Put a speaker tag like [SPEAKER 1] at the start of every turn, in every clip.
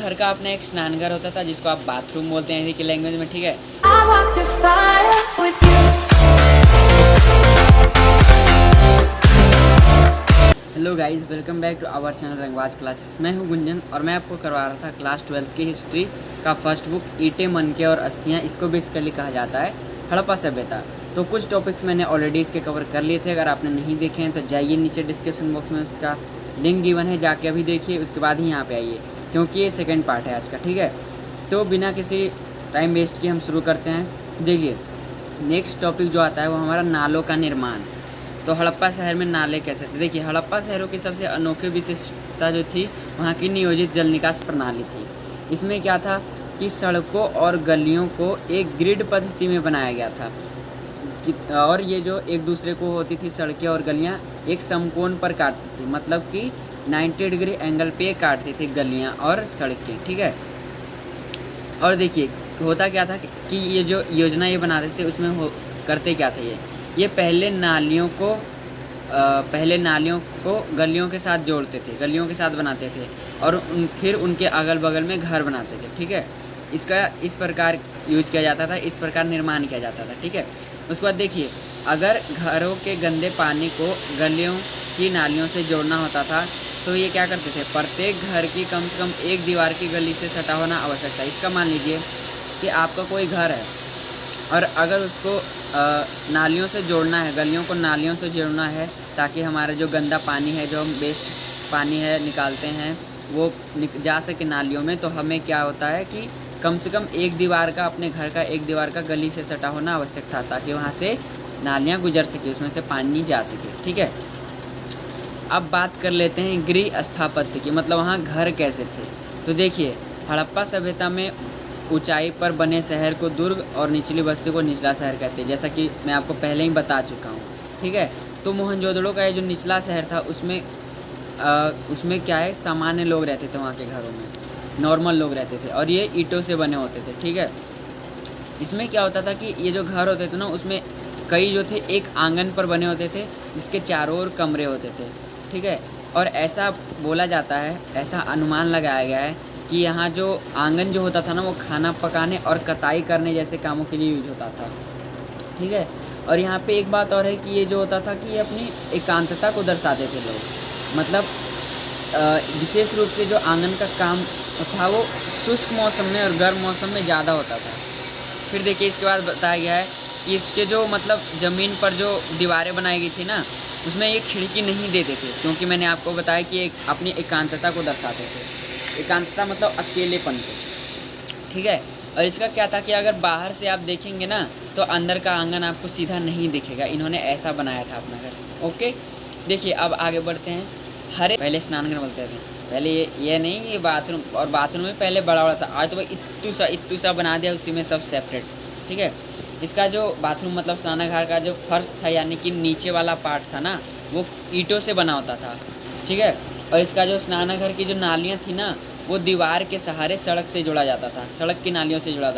[SPEAKER 1] घर का अपना एक स्नानघर होता था जिसको आप बाथरूम बोलते हैं इसी की लैंग्वेज में, ठीक है।
[SPEAKER 2] I walk the fire with you.
[SPEAKER 1] Hello guys, welcome back to our channel Rangbaaz classes. मैं हूं गुंजन और मैं आपको करवा रहा था क्लास 12 की हिस्ट्री का फर्स्ट बुक ईंटें, मनके और अस्थियां। इसको बेसिकली कहा जाता है हड़प्पा सभ्यता। तो कुछ टॉपिक्स मैंने ऑलरेडी इसके कवर कर लिए थे। अगर आपने नहीं देखे हैं तो जाइए, नीचे डिस्क्रिप्शन बॉक्स में उसका लिंक गिवन है, जाके अभी देखिए, उसके बाद ही यहाँ पे आइए, क्योंकि ये सेकंड पार्ट है आज का, ठीक है। तो बिना किसी टाइम वेस्ट किए हम शुरू करते हैं। देखिए, नेक्स्ट टॉपिक जो आता है वो हमारा नालों का निर्माण। तो हड़प्पा शहर में नाले कैसे थे। देखिए, हड़प्पा शहरों की सबसे अनोखी विशेषता जो थी वहाँ की नियोजित जल निकास प्रणाली थी। इसमें क्या था कि सड़कों और गलियों को एक ग्रिड पद्धति में बनाया गया था और ये जो एक दूसरे को होती थी सड़कें और गलियाँ एक समकोण पर काटती थी, मतलब कि 90 डिग्री एंगल पे काटती थी गलियाँ और सड़कें, ठीक है। और देखिए होता क्या था कि ये जो योजना ये बनाते थे उसमें करते क्या थे, ये पहले नालियों को गलियों के साथ जोड़ते थे, गलियों के साथ बनाते थे और फिर उनके अगल बगल में घर बनाते थे, ठीक है। इसका इस प्रकार यूज किया जाता था, इस प्रकार निर्माण किया जाता था, ठीक है। उसके बाद देखिए, अगर घरों के गंदे पानी को गलियों की नालियों से जोड़ना होता था तो ये क्या करते थे, प्रत्येक घर की कम से कम एक दीवार की गली से सटा होना आवश्यक था। इसका मान लीजिए कि आपका कोई घर है और अगर उसको नालियों से जोड़ना है, गलियों को नालियों से जोड़ना है ताकि हमारा जो गंदा पानी है, जो हम वेस्ट पानी है निकालते हैं, वो जा सके नालियों में, तो हमें क्या होता है कि कम से कम एक दीवार का, अपने घर का एक दीवार का गली से सटा होना आवश्यक था ताकि वहाँ से नालियाँ गुजर सके, उसमें से पानी जा सके, ठीक है। अब बात कर लेते हैं गृह स्थापत्य की, मतलब वहाँ घर कैसे थे। तो देखिए, हड़प्पा सभ्यता में ऊंचाई पर बने शहर को दुर्ग और निचली बस्ती को निचला शहर कहते हैं, जैसा कि मैं आपको पहले ही बता चुका हूँ, ठीक है। तो मोहनजोदड़ो का ये जो निचला शहर था उसमें क्या है, सामान्य लोग रहते थे, वहाँ के घरों में नॉर्मल लोग रहते थे और ये ईंटों से बने होते थे, ठीक है। इसमें क्या होता था कि ये जो घर होते थे ना, उसमें कई जो थे एक आंगन पर बने होते थे जिसके चारों ओर कमरे होते थे, ठीक है। और ऐसा बोला जाता है, ऐसा अनुमान लगाया गया है कि यहाँ जो आंगन जो होता था ना, वो खाना पकाने और कताई करने जैसे कामों के लिए यूज होता था, ठीक है। और यहाँ पे एक बात और है कि ये जो होता था कि ये अपनी एकांतता को दर्शाते थे लोग, मतलब विशेष रूप से जो आंगन का काम था वो शुष्क मौसम में और गर्म मौसम में ज़्यादा होता था। फिर देखिए, इसके बाद बताया गया है कि इसके जो मतलब ज़मीन पर जो दीवारें बनाई गई थी ना, उसमें ये खिड़की नहीं देते थे, क्योंकि मैंने आपको बताया कि एक अपनी एकांतता को दर्शाते थे। एकांतता मतलब अकेलेपन को, ठीक है। और इसका क्या था कि अगर बाहर से आप देखेंगे ना तो अंदर का आंगन आपको सीधा नहीं दिखेगा, इन्होंने ऐसा बनाया था अपना घर, ओके। देखिए, अब आगे बढ़ते हैं। पहले स्नानघर बोलते थे, पहले ये नहीं, ये बाथरूम, और बाथरूम में पहले बड़ा बड़ा था, आज तो भाई इत्तू सा बना दिया, उसी में सब सेपरेट, ठीक है। इसका जो बाथरूम मतलब स्नानघर का जो फर्श था, यानी कि नीचे वाला पार्ट था ना, वो ईंटों से बना होता था, ठीक है। और इसका जो स्नानघर की जो नालियाँ थी ना, वो दीवार के सहारे सड़क से जोड़ा जाता था, सड़क की नालियों से जोड़ा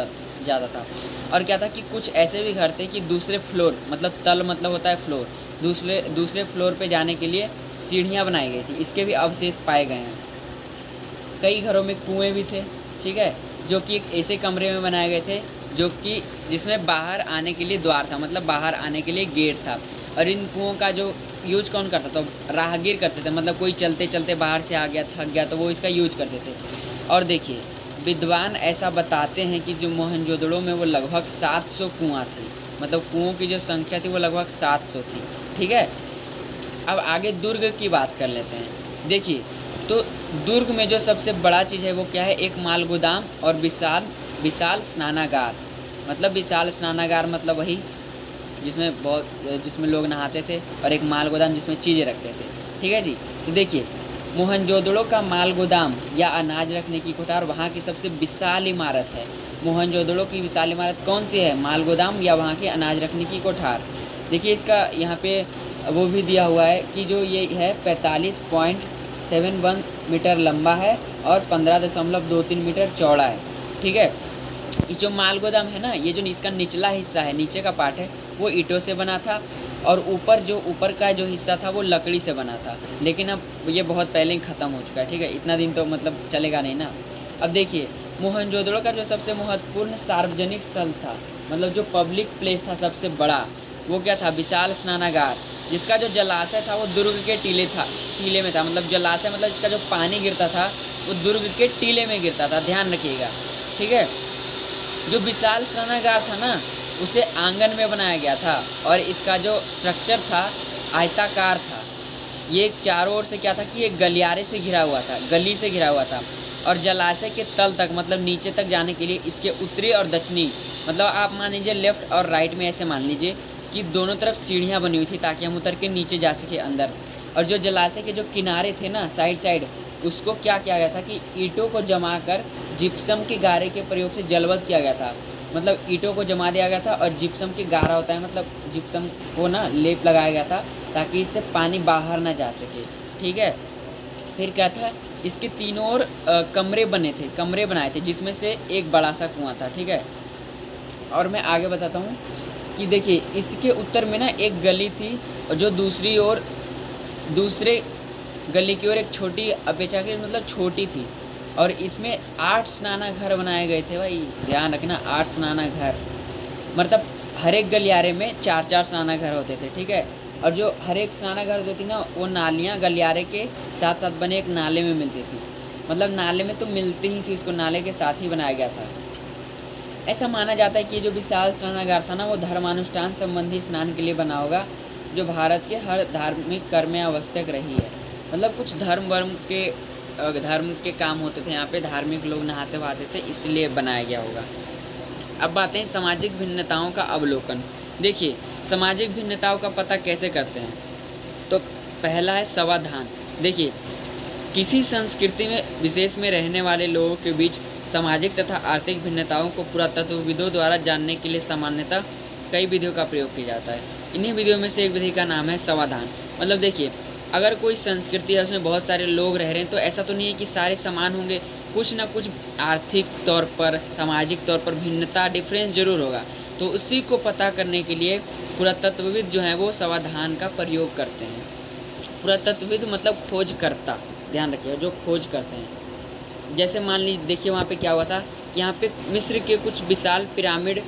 [SPEAKER 1] जाता था। और क्या था कि कुछ ऐसे भी घर थे कि दूसरे फ्लोर, मतलब तल मतलब होता है फ्लोर, दूसरे फ्लोर पे जाने के लिए सीढ़ियाँ बनाई गई थी, इसके भी अवशेष पाए गए हैं। कई घरों में कुएं भी थे, ठीक है, जो कि एक ऐसे कमरे में बनाए गए थे जो कि जिसमें बाहर आने के लिए द्वार था, मतलब बाहर आने के लिए गेट था। और इन कुओं का जो यूज कौन करता था, राहगीर करते थे, मतलब कोई चलते चलते बाहर से आ गया, थक गया, तो वो इसका यूज करते थे। और देखिए, विद्वान ऐसा बताते हैं कि जो मोहनजोदड़ो में वो लगभग 700 कुआँ थी, मतलब कुओं की जो संख्या थी वो लगभग 700 थी, ठीक है। अब आगे दुर्ग की बात कर लेते हैं। देखिए, तो दुर्ग में जो सबसे बड़ा चीज़ है वो क्या है, एक माल गोदाम और विशाल स्नानागार। मतलब विशाल स्नानागार मतलब वही जिसमें लोग नहाते थे, और एक माल गोदाम जिसमें चीज़ें रखते थे, ठीक है जी। तो देखिए, मोहनजोदड़ो का माल गोदाम या अनाज रखने की कोठार वहाँ की सबसे विशाल इमारत है। मोहनजोदड़ो की विशाल इमारत कौन सी है, माल गोदाम या वहाँ की अनाज रखने की कोठार। देखिए, इसका यहाँ पे वो भी दिया हुआ है कि जो ये है 45.71 मीटर लंबा है और 15.23 मीटर चौड़ा है, ठीक है। इस जो माल गोदाम है ना, ये जो इसका निचला हिस्सा है, नीचे का पार्ट है, वो ईंटों से बना था और ऊपर का जो हिस्सा था वो लकड़ी से बना था, लेकिन अब ये बहुत पहले ही ख़त्म हो चुका है, ठीक है। इतना दिन तो मतलब चलेगा नहीं ना। अब देखिए, मोहनजोदड़ो का जो सबसे महत्वपूर्ण सार्वजनिक स्थल था, मतलब जो पब्लिक प्लेस था सबसे बड़ा, वो क्या था? विशाल स्नानागार, जिसका जो जलाशय था वो दुर्ग के टीले में था। मतलब जलाशय मतलब इसका जो पानी गिरता था वो दुर्ग के टीले में गिरता था, ध्यान रखिएगा, ठीक है। जो विशाल स्नानागार था ना, उसे आंगन में बनाया गया था और इसका जो स्ट्रक्चर था आयताकार था। ये चारों ओर से क्या था कि एक गलियारे से घिरा हुआ था, गली से घिरा हुआ था। और जलाशय के तल तक मतलब नीचे तक जाने के लिए इसके उत्तरी और दक्षिणी, मतलब आप मान लीजिए लेफ्ट और राइट में ऐसे मान लीजिए कि दोनों तरफ सीढ़ियाँ बनी हुई थी ताकि हम उतर के नीचे जा सके अंदर। और जो जलाशय के जो किनारे थे ना, साइड उसको क्या किया गया था कि ईंटों को जमा कर जिप्सम के गारे के प्रयोग से जलवत किया गया था। मतलब ईंटों को जमा दिया गया था और जिप्सम के गारा होता है, मतलब जिप्सम को ना लेप लगाया गया था ताकि इससे पानी बाहर ना जा सके, ठीक है। फिर क्या था, इसके तीनों ओर कमरे बनाए थे जिसमें से एक बड़ा सा कुआं था, ठीक है। और मैं आगे बताता हूँ कि देखिए, इसके उत्तर में ना एक गली थी और जो दूसरे गली की ओर एक छोटी अपेक्षाकृत मतलब छोटी थी, और इसमें 8 स्नानाघर बनाए गए थे। भाई ध्यान रखना, 8 स्नानाघर, मतलब हर एक गलियारे में 4-4 स्नानाघर होते थे, ठीक है। और जो हर एक स्नानाघर होती थी ना, वो नालियाँ गलियारे के साथ साथ बने एक नाले में मिलती थी। मतलब नाले में तो मिलती ही थी, उसको नाले के साथ ही बनाया गया था। ऐसा माना जाता है कि जो विशाल स्नानागार था ना, वो धर्मानुष्ठान संबंधी स्नान के लिए बना होगा, जो भारत के हर धार्मिक कर्म में आवश्यक रही है। मतलब कुछ धर्म के काम होते थे यहाँ पे, धार्मिक लोग नहाते वहाते थे, इसलिए बनाया गया होगा। अब बातें सामाजिक भिन्नताओं का अवलोकन। देखिए, सामाजिक भिन्नताओं का पता कैसे करते हैं? तो पहला है समाधान। देखिए, किसी संस्कृति में विशेष में रहने वाले लोगों के बीच सामाजिक तथा आर्थिक भिन्नताओं को पुरातत्वविदों द्वारा जानने के लिए सामान्यतः कई विधियों का प्रयोग किया जाता है। इन्हीं विधियों में से एक विधि का नाम है समाधान। मतलब देखिए, अगर कोई संस्कृति है उसमें बहुत सारे लोग रह रहे हैं, तो ऐसा तो नहीं है कि सारे समान होंगे, कुछ ना कुछ आर्थिक तौर पर, सामाजिक तौर पर भिन्नता, डिफरेंस जरूर होगा। तो उसी को पता करने के लिए पुरातत्वविद जो हैं वो समाधान का प्रयोग करते हैं। पुरातत्वविद मतलब खोजकर्ता, ध्यान रखिएगा, जो खोज करते हैं। जैसे मान लीजिए, देखिए वहाँ पे क्या हुआ था कि यहाँ पे मिस्र के कुछ विशाल पिरामिड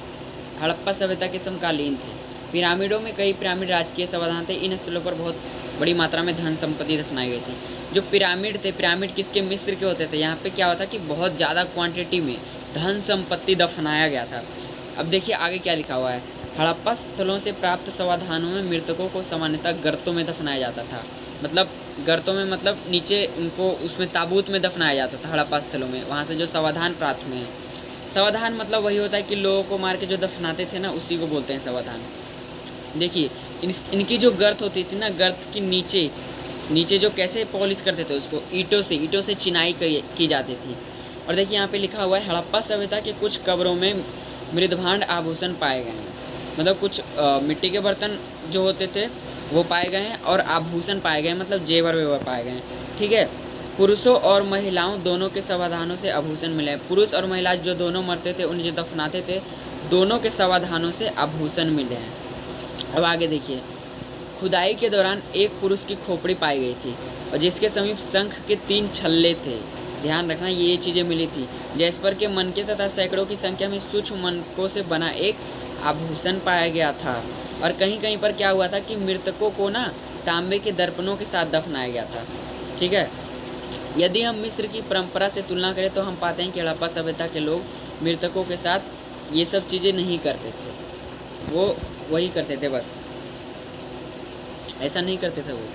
[SPEAKER 1] हड़प्पा सभ्यता के समकालीन थे। पिरामिडों में कई पिरामिड राजकीय समाधान थे। इन स्थलों पर बहुत बड़ी मात्रा में धन संपत्ति दफनाई गई थी। जो पिरामिड थे, पिरामिड किसके? मिस्र के होते थे। यहाँ पे क्या होता कि बहुत ज़्यादा क्वांटिटी में धन संपत्ति दफनाया गया था। अब देखिए आगे क्या लिखा हुआ है। हड़प्पा स्थलों से प्राप्त समाधानों में मृतकों को सामान्यतः गर्तों में दफनाया जाता था। मतलब गर्तों में मतलब नीचे उनको उसमें ताबूत में दफनाया जाता था हड़प्पा स्थलों में। वहाँ से जो समाधान प्राप्त हुए हैं, समाधान मतलब वही होता है कि लोगों को मार के जो दफनाते थे ना, उसी को बोलते हैं समाधान। देखिए, इनकी जो गर्त होती थी ना, गर्त की नीचे जो कैसे पॉलिश करते थे उसको, ईंटों से चिनाई की जाती थी। और देखिए यहाँ पे लिखा हुआ है, हड़प्पा सभ्यता के कुछ कब्रों में मृदभांड आभूषण पाए गए हैं। मतलब कुछ मिट्टी के बर्तन जो होते थे वो पाए गए हैं और आभूषण पाए गए हैं, मतलब जेवर वेवर पाए गए हैं, ठीक है। पुरुषों और महिलाओं दोनों के समाधानों से आभूषण मिले हैं। पुरुष और महिला जो दोनों मरते थे, उन्हें जो दफनाते थे, दोनों के समाधानों से आभूषण मिले हैं। अब आगे देखिए, खुदाई के दौरान एक पुरुष की खोपड़ी पाई गई थी और जिसके समीप शंख के 3 छल्ले थे। ध्यान रखना, ये चीज़ें मिली थी। जैस्पर के मनके तथा सैकड़ों की संख्या में सूक्ष्म मनकों से बना एक आभूषण पाया गया था। और कहीं कहीं पर क्या हुआ था कि मृतकों को ना तांबे के दर्पणों के साथ दफनाया गया था, ठीक है। यदि हम मिस्र की परंपरा से तुलना करें तो हम पाते हैं कि हड़प्पा सभ्यता के लोग मृतकों के साथ ये सब चीज़ें नहीं करते थे। वो वही करते थे, बस ऐसा नहीं करते थे वो।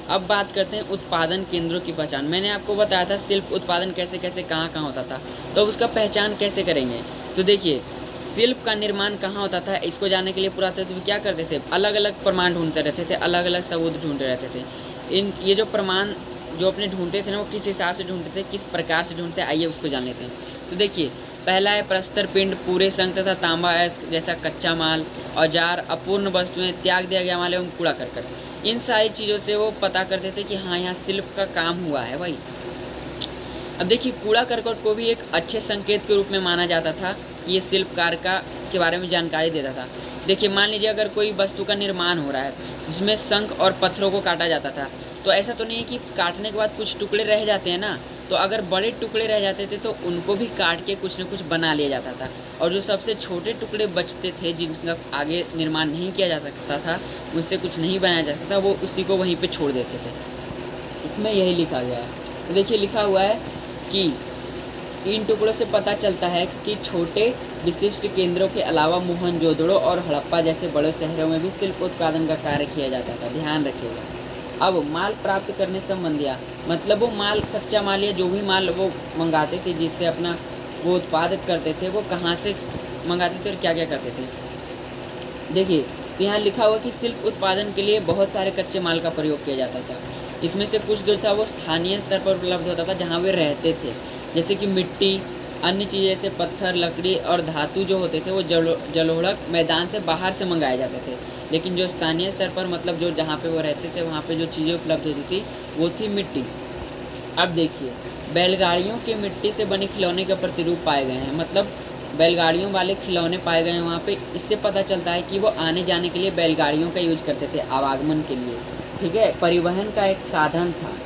[SPEAKER 1] अब बात करते हैं उत्पादन केंद्रों की पहचान। मैंने आपको बताया था शिल्प उत्पादन कैसे कैसे कहाँ कहाँ होता था, तो उसका पहचान कैसे करेंगे? तो देखिए, शिल्प का निर्माण कहाँ होता था, इसको जानने के लिए पुरातत्व क्या करते थे, अलग अलग प्रमाण ढूंढते रहते थे, अलग अलग सबूत ढूंढते रहते थे। ये जो प्रमाण जो अपने ढूंढते थे ना, वो किस हिसाब से ढूंढते थे, किस प्रकार से ढूंढते, आइए उसको जान लेते हैं। तो देखिए, पहला है प्रस्तर पिंड, पूरे संग तथा तांबा जैसा कच्चा माल, औजार, अपूर्ण वस्तुएं, त्याग दिया गया माल एवं कूड़ा करकट। इन सारी चीज़ों से वो पता करते थे कि हाँ, यहाँ शिल्प का काम हुआ है भाई। अब देखिए, कूड़ा करकट को भी एक अच्छे संकेत के रूप में माना जाता था कि ये शिल्पकार के बारे में जानकारी देता था। देखिए, मान लीजिए अगर कोई वस्तु का निर्माण हो रहा है जिसमें शंख और पत्थरों को काटा जाता था, तो ऐसा तो नहीं है कि काटने के बाद कुछ टुकड़े रह जाते हैं ना, तो अगर बड़े टुकड़े रह जाते थे तो उनको भी काट के कुछ न कुछ बना लिया जाता था, और जो सबसे छोटे टुकड़े बचते थे जिनका आगे निर्माण नहीं किया जा सकता था, उनसे कुछ नहीं बनाया जा सकता, वो उसी को वहीं पे छोड़ देते थे। इसमें यही लिखा गया है। तो देखिए लिखा हुआ है कि इन टुकड़ों से पता चलता है कि छोटे विशिष्ट केंद्रों के अलावा मोहनजोदड़ो और हड़प्पा जैसे बड़े शहरों में भी शिल्प उत्पादन का कार्य किया जाता था। ध्यान रखिएगा। अब माल प्राप्त करने संबंधिया, मतलब वो माल, कच्चा माल या जो भी माल वो मंगाते थे जिससे अपना वो उत्पादक करते थे, वो कहाँ से मंगाते थे और क्या क्या करते थे। देखिए यहाँ लिखा हुआ कि शिल्प उत्पादन के लिए बहुत सारे कच्चे माल का प्रयोग किया जाता था। इसमें से कुछ जो था वो स्थानीय स्तर पर उपलब्ध होता था जहाँ वे रहते थे, जैसे कि मिट्टी, अन्य चीज़ें जैसे पत्थर, लकड़ी और धातु जो होते थे वो जलोढ़क मैदान से बाहर से मंगाए जाते थे। लेकिन जो स्थानीय स्तर पर, मतलब जो जहाँ पे वो रहते थे वहाँ पे जो चीज़ें उपलब्ध होती थी वो थी मिट्टी। अब देखिए बैलगाड़ियों के मिट्टी से बने खिलौने के प्रतिरूप पाए गए हैं, मतलब बैलगाड़ियों वाले खिलौने पाए गए हैं वहाँ पे। इससे पता चलता है कि वो आने जाने के लिए बैलगाड़ियों का यूज करते थे, आवागमन के लिए, ठीक है, परिवहन का एक साधन था।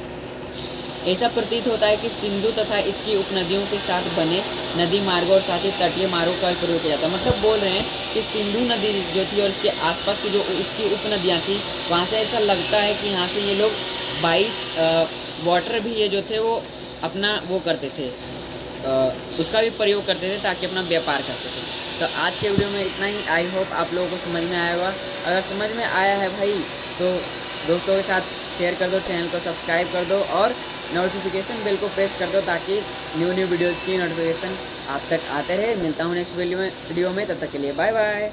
[SPEAKER 1] ऐसा प्रतीत होता है कि सिंधु तथा इसकी उपनदियों के साथ बने नदी मार्गों और साथ ही तटीय मार्गों का प्रयोग किया जाता है। मतलब बोल रहे हैं कि सिंधु नदी जो थी और इसके आसपास की जो इसकी उपनदियाँ थी, वहाँ से ऐसा लगता है कि यहाँ से ये लोग 22 वाटर भी ये जो थे वो अपना वो करते थे, उसका भी प्रयोग करते थे ताकि अपना व्यापार करते थे। तो आज के वीडियो में इतना ही। आई होप आप लोगों को समझ में आया होगा। अगर समझ में आया है भाई तो दोस्तों के साथ शेयर कर दो, चैनल को सब्सक्राइब कर दो और नोटिफिकेशन बेल को प्रेस कर दो ताकि न्यू वीडियोज़ की नोटिफिकेशन आप तक आते रहे। मिलता हूँ नेक्स्ट वीडियो में। तब तक के लिए बाय बाय।